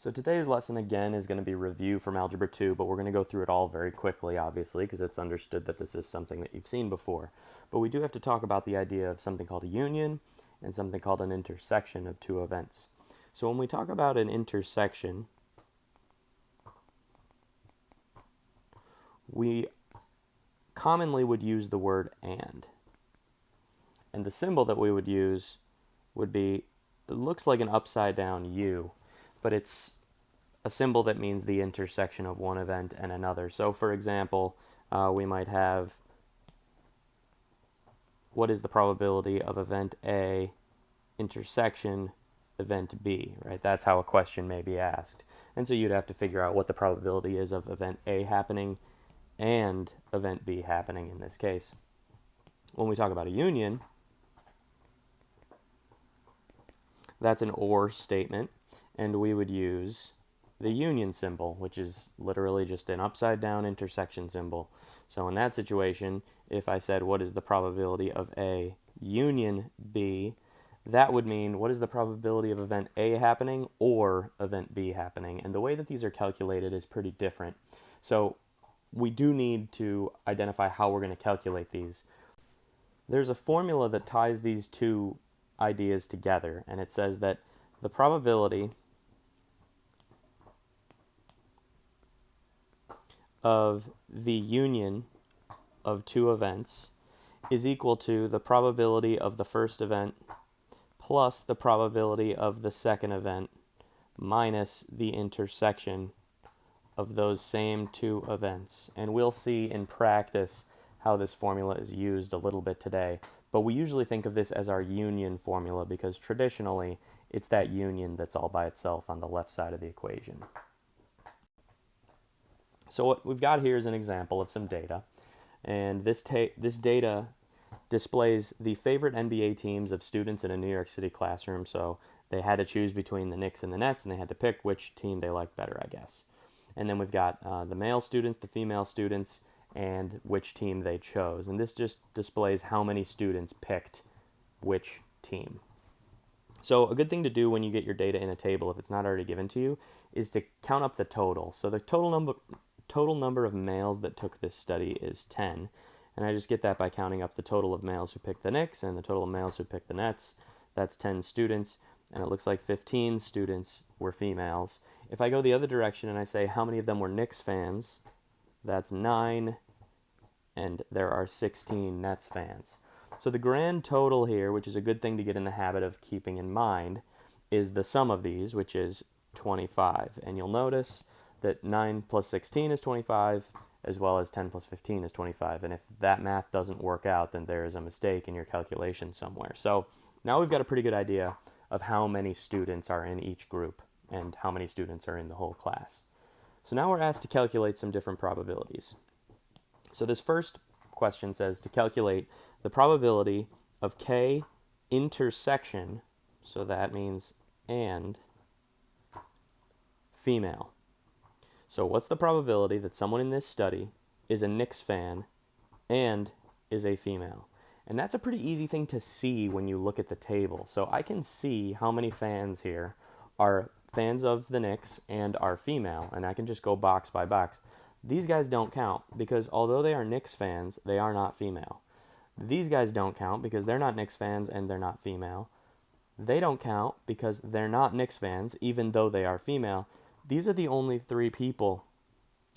So today's lesson again is going to be review from Algebra 2, but we're going to go through it all very quickly, obviously, because it's understood that this is something that you've seen before. But we do have to talk about the idea of something called a union and something called an intersection of two events. So when we talk about an intersection, we commonly would use the word and. And the symbol that we would use would be, it looks like an upside down U, but it's a symbol that means the intersection of one event and another. So for example, we might have, what is the probability of event A intersection event B, right? That's how a question may be asked. And so you'd have to figure out what the probability is of event A happening and event B happening in this case. When we talk about a union, that's an or statement, and we would use the union symbol, which is literally just an upside down intersection symbol. So in that situation, if I said what is the probability of A union B, that would mean what is the probability of event A happening or event B happening. And the way that these are calculated is pretty different. So we do need to identify how we're going to calculate these. There's a formula that ties these two ideas together, and it says that the probability of the union of two events is equal to the probability of the first event plus the probability of the second event minus the intersection of those same two events. And we'll see in practice how this formula is used a little bit today. But we usually think of this as our union formula because traditionally it's that union that's all by itself on the left side of the equation. So what we've got here is an example of some data, and this data displays the favorite NBA teams of students in a New York City classroom. So they had to choose between the Knicks and the Nets, and they had to pick which team they liked better, I guess. And then we've got the male students, the female students, and which team they chose. And this just displays how many students picked which team. So a good thing to do when you get your data in a table, if it's not already given to you, is to count up the total. So the total number of males that took this study is 10. And I just get that by counting up the total of males who picked the Knicks and the total of males who picked the Nets. That's 10 students, and it looks like 15 students were females. If I go the other direction and I say how many of them were Knicks fans, that's 9, and there are 16 Nets fans. So the grand total here, which is a good thing to get in the habit of keeping in mind, is the sum of these, which is 25. And you'll notice that 9 plus 16 is 25, as well as 10 plus 15 is 25. And if that math doesn't work out, then there is a mistake in your calculation somewhere. So now we've got a pretty good idea of how many students are in each group and how many students are in the whole class. So now we're asked to calculate some different probabilities. So this first question says to calculate the probability of K intersection, so that means and, female. So what's the probability that someone in this study is a Knicks fan and is a female? And that's a pretty easy thing to see when you look at the table. So I can see how many fans here are fans of the Knicks and are female, and I can just go box by box. These guys don't count because although they are Knicks fans, they are not female. These guys don't count because they're not Knicks fans and they're not female. They don't count because they're not Knicks fans even though they are female. These are the only three people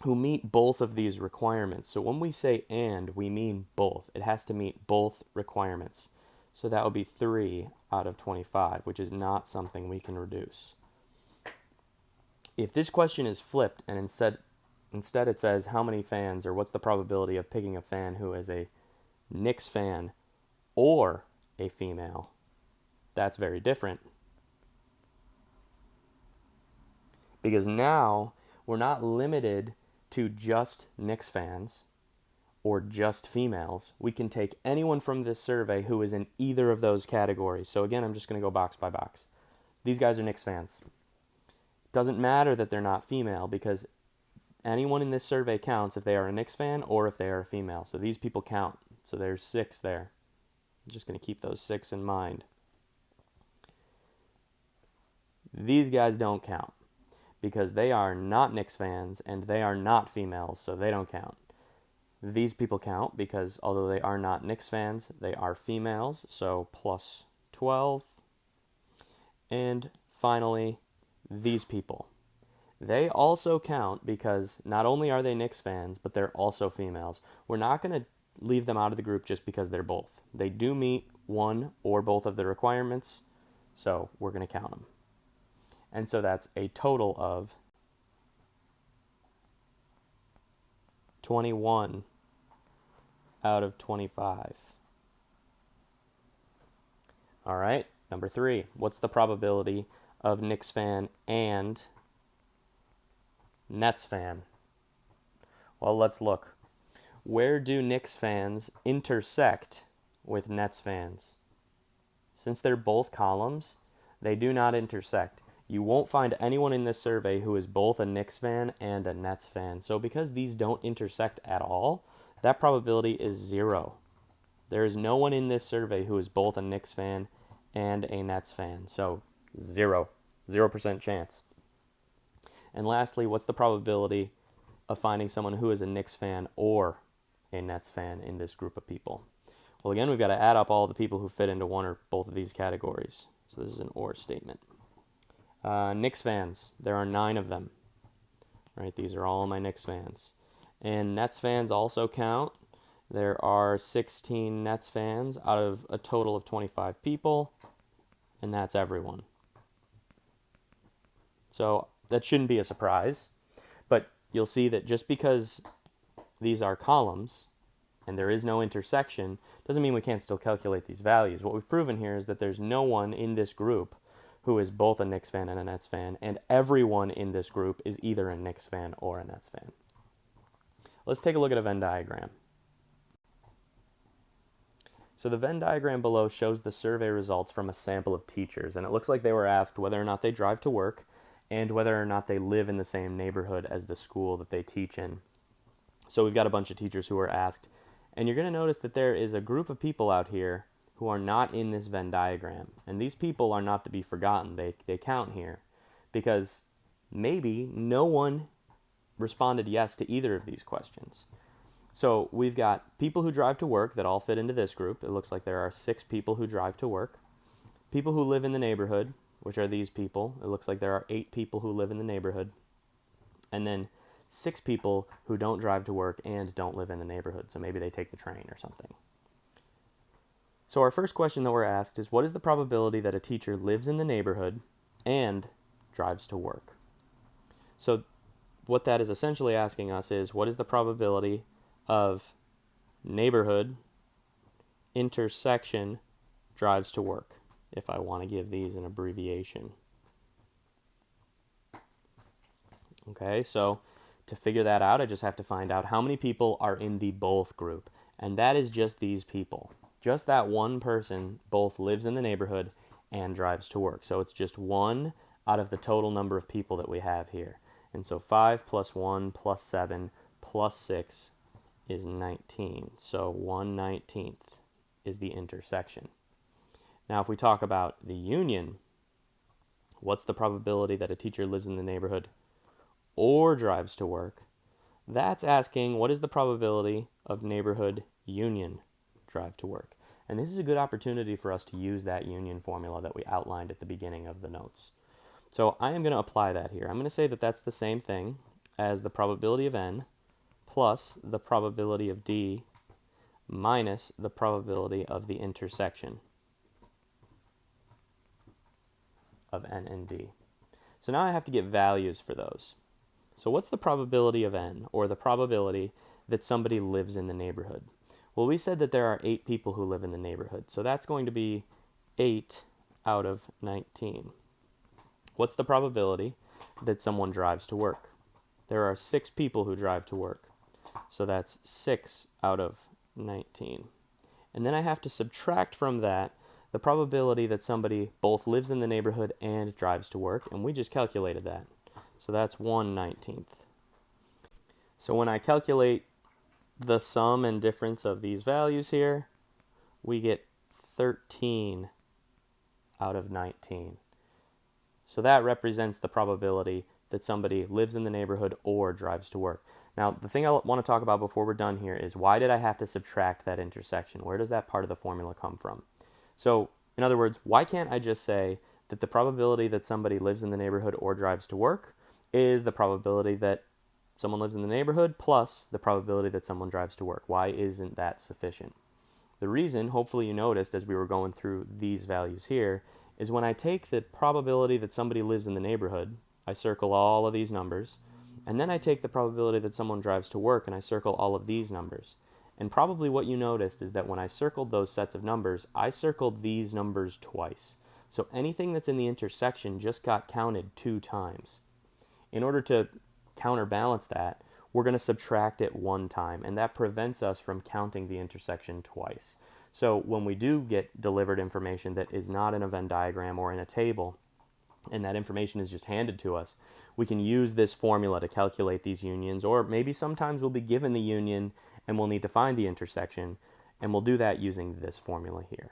who meet both of these requirements. So when we say and, we mean both. It has to meet both requirements. So that would be 3 out of 25, which is not something we can reduce. If this question is flipped and instead it says how many fans, or what's the probability of picking a fan who is a Knicks fan or a female, that's very different. Because now we're not limited to just Knicks fans or just females. We can take anyone from this survey who is in either of those categories. So again, I'm just going to go box by box. These guys are Knicks fans. It doesn't matter that they're not female because anyone in this survey counts if they are a Knicks fan or if they are a female. So these people count. So there's 6 there. I'm just going to keep those 6 in mind. These guys don't count because they are not Knicks fans and they are not females, so they don't count. These people count because although they are not Knicks fans, they are females, so plus 12. And finally, these people. They also count because not only are they Knicks fans, but they're also females. We're not going to leave them out of the group just because they're both. They do meet one or both of the requirements, so we're going to count them. And so that's a total of 21 out of 25. All right, number 3. What's the probability of Knicks fan and Nets fan? Well, let's look. Where do Knicks fans intersect with Nets fans? Since they're both columns, they do not intersect. You won't find anyone in this survey who is both a Knicks fan and a Nets fan. So because these don't intersect at all, that probability is 0. There is no one in this survey who is both a Knicks fan and a Nets fan. So 0%. 0% chance. And lastly, what's the probability of finding someone who is a Knicks fan or a Nets fan in this group of people? Well, again, we've got to add up all the people who fit into one or both of these categories. So this is an or statement. Knicks fans, there are 9 of them. Right, these are all my Knicks fans. And Nets fans also count. There are 16 Nets fans out of a total of 25 people, and that's everyone. So that shouldn't be a surprise, but you'll see that just because these are columns and there is no intersection doesn't mean we can't still calculate these values. What we've proven here is that there's no one in this group who is both a Knicks fan and a Nets fan, and everyone in this group is either a Knicks fan or a Nets fan. Let's take a look at a Venn diagram. So the Venn diagram below shows the survey results from a sample of teachers, and it looks like they were asked whether or not they drive to work and whether or not they live in the same neighborhood as the school that they teach in. So we've got a bunch of teachers who were asked, and you're going to notice that there is a group of people out here who are not in this Venn diagram, and these people are not to be forgotten. They count here because maybe no one responded yes to either of these questions. So we've got people who drive to work that all fit into this group. It looks like there are 6 people who drive to work. People who live in the neighborhood, which are these people. It looks like there are 8 people who live in the neighborhood. And then 6 people who don't drive to work and don't live in the neighborhood. So maybe they take the train or something. So our first question that we're asked is, what is the probability that a teacher lives in the neighborhood and drives to work? So what that is essentially asking us is, what is the probability of neighborhood intersection drives to work, if I want to give these an abbreviation. Okay, so to figure that out, I just have to find out how many people are in the both group, and that is just these people. Just that one person both lives in the neighborhood and drives to work. So it's just 1 out of the total number of people that we have here. And so 5 plus 1 plus 7 plus 6 is 19. So 1/19 is the intersection. Now, if we talk about the union, what's the probability that a teacher lives in the neighborhood or drives to work? That's asking, what is the probability of neighborhood union drive to work? And this is a good opportunity for us to use that union formula that we outlined at the beginning of the notes. So I am going to apply that here. I'm going to say that that's the same thing as the probability of N plus the probability of D minus the probability of the intersection of N and D. So now I have to get values for those. So what's the probability of N, or the probability that somebody lives in the neighborhood? Well, we said that there are 8 people who live in the neighborhood, so that's going to be 8 out of 19. What's the probability that someone drives to work? There are 6 people who drive to work, so that's 6 out of 19. And then I have to subtract from that the probability that somebody both lives in the neighborhood and drives to work, and we just calculated that. So that's 1/19. So when I calculate the sum and difference of these values here, we get 13 out of 19. So that represents the probability that somebody lives in the neighborhood or drives to work. Now, the thing I want to talk about before we're done here is why did I have to subtract that intersection? Where does that part of the formula come from? So, in other words, why can't I just say that the probability that somebody lives in the neighborhood or drives to work is the probability that someone lives in the neighborhood plus the probability that someone drives to work? Why isn't that sufficient? The reason, hopefully you noticed as we were going through these values here, is when I take the probability that somebody lives in the neighborhood, I circle all of these numbers, and then I take the probability that someone drives to work and I circle all of these numbers. And probably what you noticed is that when I circled those sets of numbers, I circled these numbers twice. So anything that's in the intersection just got counted 2 times. In order to counterbalance that, we're going to subtract it 1 time, and that prevents us from counting the intersection twice. So when we do get delivered information that is not in a Venn diagram or in a table, and that information is just handed to us, we can use this formula to calculate these unions, or maybe sometimes we'll be given the union and we'll need to find the intersection, and we'll do that using this formula here.